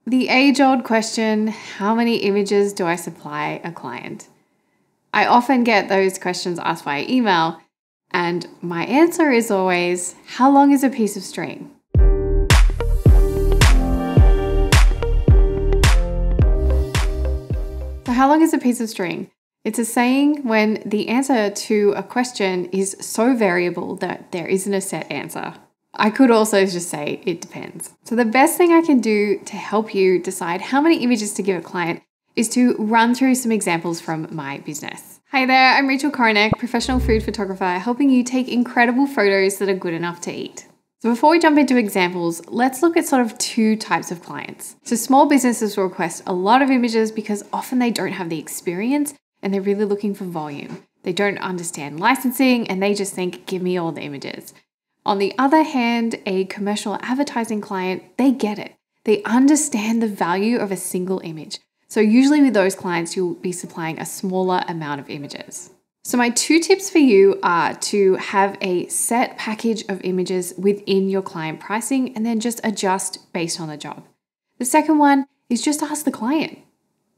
The age-old question, how many images do I supply a client? I often get those questions asked via email, and my answer is always, how long is a piece of string? So how long is a piece of string? It's a saying when the answer to a question is so variable that there isn't a set answer. I could also just say it depends. So the best thing I can do to help you decide how many images to give a client is to run through some examples from my business. Hi there, I'm Rachel Koronek, professional food photographer, helping you take incredible photos that are good enough to eat. So before we jump into examples, let's look at sort of two types of clients. So small businesses will request a lot of images because often they don't have the experience and they're really looking for volume. They don't understand licensing and they just think, give me all the images. On the other hand, a commercial advertising client, they get it. They understand the value of a single image. So usually with those clients, you'll be supplying a smaller amount of images. So my two tips for you are to have a set package of images within your client pricing and then just adjust based on the job. The second one is just ask the client.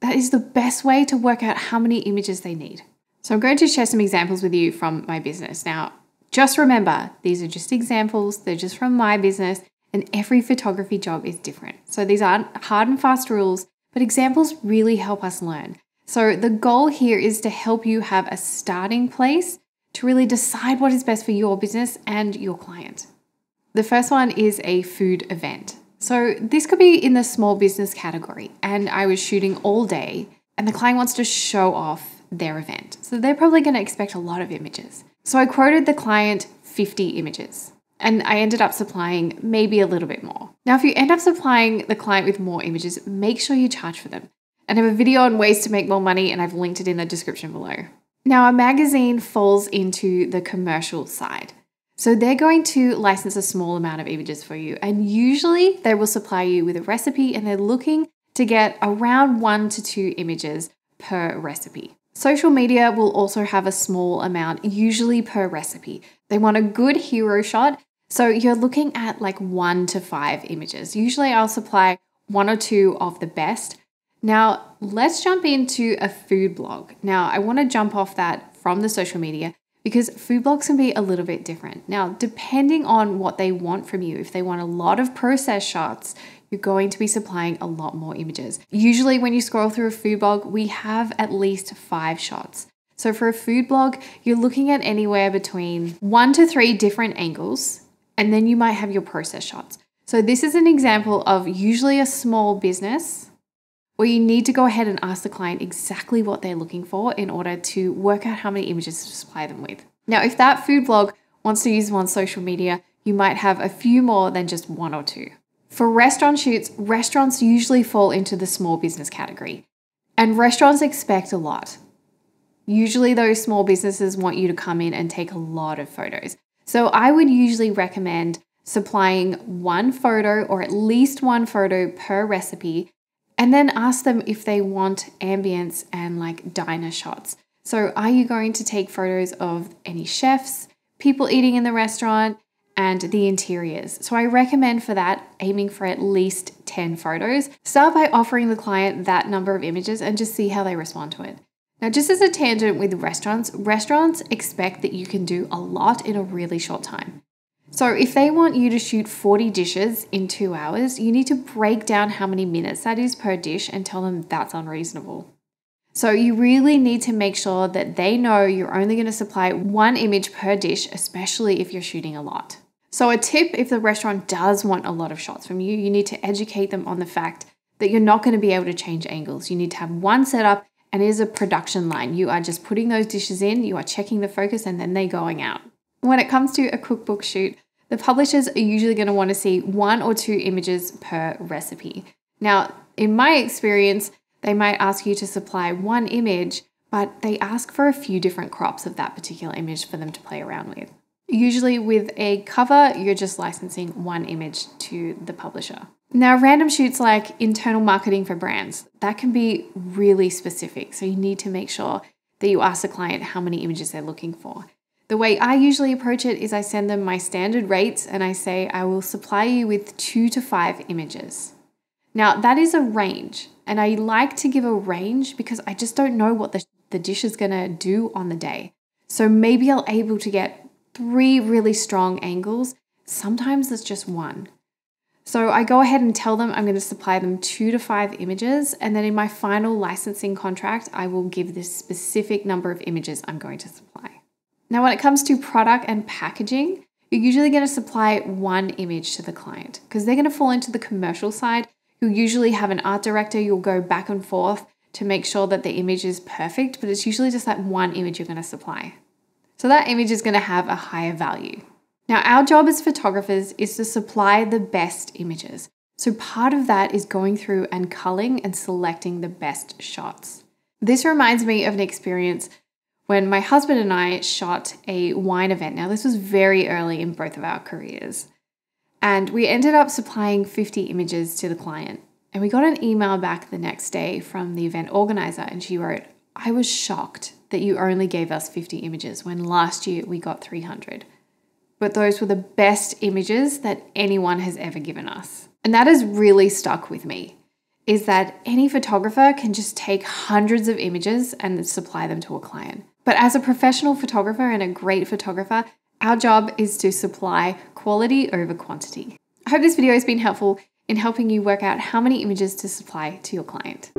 That is the best way to work out how many images they need. So I'm going to share some examples with you from my business. Now, just remember, these are just examples. They're just from my business and every photography job is different. So these aren't hard and fast rules, but examples really help us learn. So the goal here is to help you have a starting place to really decide what is best for your business and your client. The first one is a food event. So this could be in the small business category and I was shooting all day and the client wants to show off their event. So they're probably going to expect a lot of images. So I quoted the client 50 images and I ended up supplying maybe a little bit more. Now, if you end up supplying the client with more images, make sure you charge for them. And I have a video on ways to make more money and I've linked it in the description below. Now, a magazine falls into the commercial side. So they're going to license a small amount of images for you. And usually they will supply you with a recipe and they're looking to get around 1 to 2 images per recipe. Social media will also have a small amount, usually per recipe. They want a good hero shot. So you're looking at like 1 to 5 images. Usually I'll supply 1 or 2 of the best. Now let's jump into a food blog. Now I want to jump off that from the social media because food blogs can be a little bit different. Now, depending on what they want from you, if they want a lot of process shots, you're going to be supplying a lot more images. Usually when you scroll through a food blog, we have at least 5 shots. So for a food blog, you're looking at anywhere between 1 to 3 different angles, and then you might have your process shots. So this is an example of usually a small business where you need to go ahead and ask the client exactly what they're looking for in order to work out how many images to supply them with. Now, if that food blog wants to use them on social media, you might have a few more than just 1 or 2. For restaurant shoots, restaurants usually fall into the small business category, and restaurants expect a lot. Usually those small businesses want you to come in and take a lot of photos. So I would usually recommend supplying 1 photo or at least 1 photo per recipe, and then ask them if they want ambience and like diner shots. So are you going to take photos of any chefs, people eating in the restaurant, and the interiors? So I recommend for that, aiming for at least 10 photos. Start by offering the client that number of images and just see how they respond to it. Now, just as a tangent with restaurants expect that you can do a lot in a really short time. So if they want you to shoot 40 dishes in 2 hours, you need to break down how many minutes that is per dish and tell them that's unreasonable. So you really need to make sure that they know you're only going to supply 1 image per dish, especially if you're shooting a lot. So a tip, if the restaurant does want a lot of shots from you, you need to educate them on the fact that you're not going to be able to change angles. You need to have one setup and it is a production line. You are just putting those dishes in, you are checking the focus, and then they're going out. When it comes to a cookbook shoot, the publishers are usually going to want to see 1 or 2 images per recipe. Now, in my experience, they might ask you to supply 1 image, but they ask for a few different crops of that particular image for them to play around with. Usually with a cover, you're just licensing 1 image to the publisher. Now, random shoots like internal marketing for brands, that can be really specific. So you need to make sure that you ask the client how many images they're looking for. The way I usually approach it is I send them my standard rates and I say I will supply you with 2 to 5 images. Now, that is a range, and I like to give a range because I just don't know what the dish is going to do on the day. So maybe I'll able to get 3 really strong angles. Sometimes it's just 1. So I go ahead and tell them I'm going to supply them 2 to 5 images, and then in my final licensing contract, I will give this specific number of images I'm going to supply. Now, when it comes to product and packaging, you're usually going to supply 1 image to the client because they're going to fall into the commercial side. You'll usually have an art director. You'll go back and forth to make sure that the image is perfect, but it's usually just that 1 image you're going to supply. So that image is going to have a higher value. Now, our job as photographers is to supply the best images. So part of that is going through and culling and selecting the best shots. This reminds me of an experience when my husband and I shot a wine event. Now, this was very early in both of our careers. And we ended up supplying 50 images to the client. And we got an email back the next day from the event organizer, and she wrote, "I was shocked that you only gave us 50 images when last year we got 300. But those were the best images that anyone has ever given us." And that has really stuck with me, is that any photographer can just take hundreds of images and supply them to a client. But as a professional photographer and a great photographer, our job is to supply quality over quantity. I hope this video has been helpful in helping you work out how many images to supply to your client.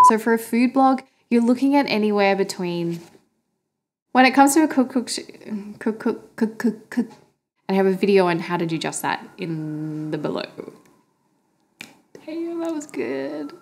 So for a food blog, you're looking at anywhere between, when it comes to a cookbook, and I have a video on how to do just that in the below. Damn, that was good.